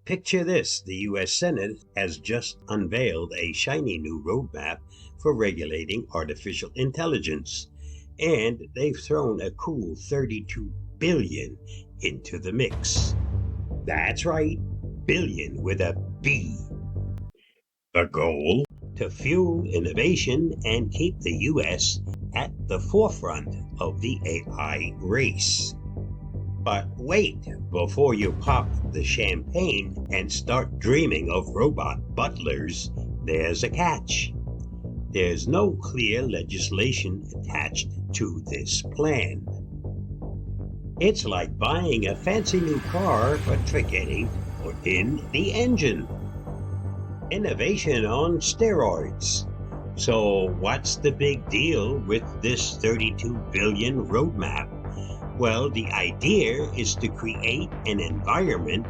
Picture this, the U.S. Senate has just unveiled a shiny new roadmap for regulating artificial intelligence, and they've thrown a cool $32 billion into the mix. That's right, billion with a B. The goal? To fuel innovation and keep the U.S. at the forefront of the AI race. But wait, before you pop the champagne and start dreaming of robot butlers, there's a catch. There's no clear legislation attached to this plan. It's like buying a fancy new car but forgetting to put in the engine. Innovation on steroids. So what's the big deal with this $32 billion roadmap? Well, the idea is to create an environment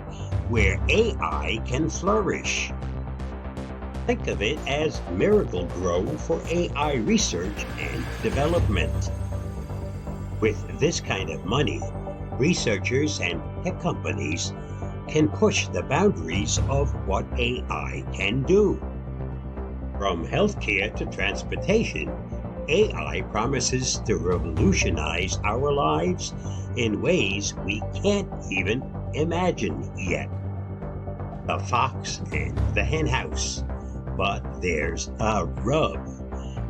where AI can flourish. Think of it as miracle grow for AI research and development. With this kind of money, researchers and tech companies can push the boundaries of what AI can do. From healthcare to transportation, AI promises to revolutionize our lives in ways we can't even imagine yet. The fox and the henhouse. But there's a rub.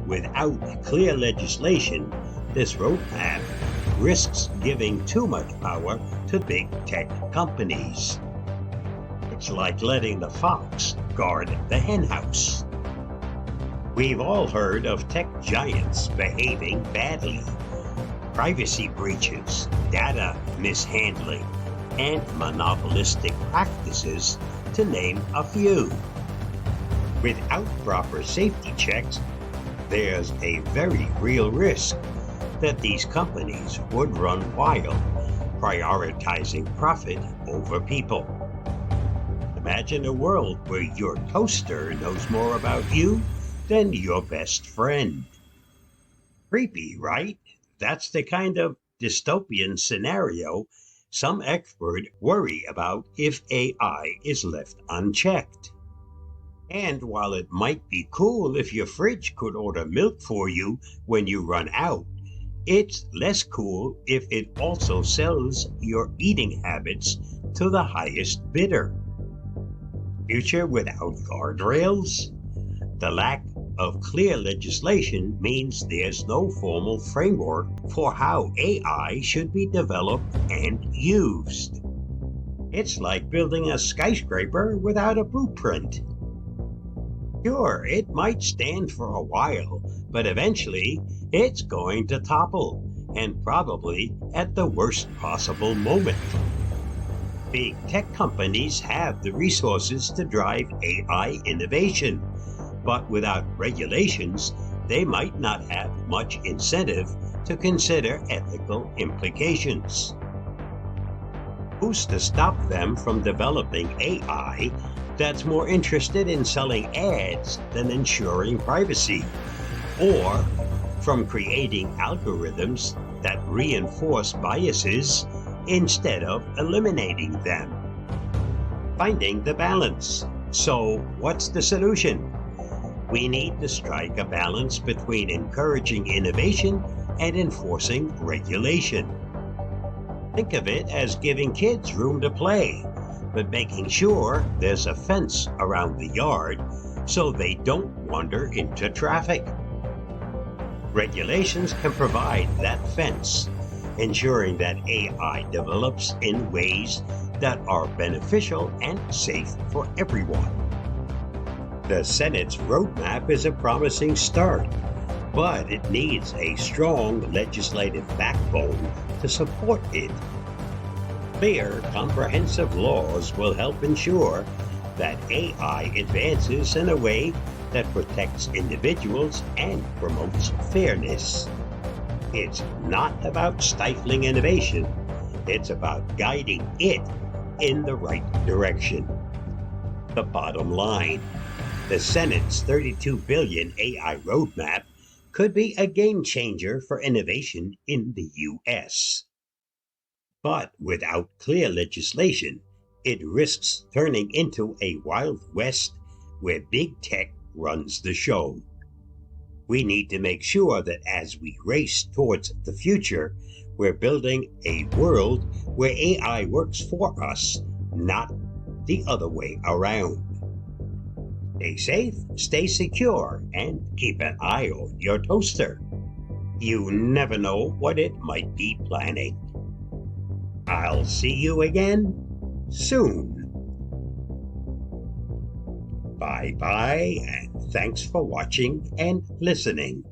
Without clear legislation, this roadmap risks giving too much power to big tech companies. It's like letting the fox guard the henhouse. We've all heard of tech giants behaving badly. Privacy breaches, data mishandling, and monopolistic practices, to name a few. Without proper safety checks, there's a very real risk that these companies would run wild, prioritizing profit over people. Imagine a world where your toaster knows more about you than your best friend. Creepy, right? That's the kind of dystopian scenario some experts worry about if AI is left unchecked. And while it might be cool if your fridge could order milk for you when you run out, it's less cool if it also sells your eating habits to the highest bidder. Future without guardrails? The lack of clear legislation means there's no formal framework for how AI should be developed and used. It's like building a skyscraper without a blueprint. Sure, it might stand for a while, but eventually it's going to topple, and probably at the worst possible moment. Big tech companies have the resources to drive AI innovation, but without regulations, they might not have much incentive to consider ethical implications. Who's to stop them from developing AI that's more interested in selling ads than ensuring privacy, or from creating algorithms that reinforce biases instead of eliminating them? Finding the balance. So, what's the solution? We need to strike a balance between encouraging innovation and enforcing regulation. Think of it as giving kids room to play, but making sure there's a fence around the yard so they don't wander into traffic. Regulations can provide that fence, ensuring that AI develops in ways that are beneficial and safe for everyone. The Senate's roadmap is a promising start, but it needs a strong legislative backbone to support it. Clear, comprehensive laws will help ensure that AI advances in a way that protects individuals and promotes fairness. It's not about stifling innovation, it's about guiding it in the right direction. The bottom line, the Senate's $32 billion AI roadmap could be a game changer for innovation in the U.S. But without clear legislation, It risks turning into a Wild West where big tech runs the show. We need to make sure that as we race towards the future, we're building a world where AI works for us, not the other way around. Stay safe, stay secure, and keep an eye on your toaster. You never know what it might be planning. I'll see you again soon. Bye-bye, and thanks for watching and listening.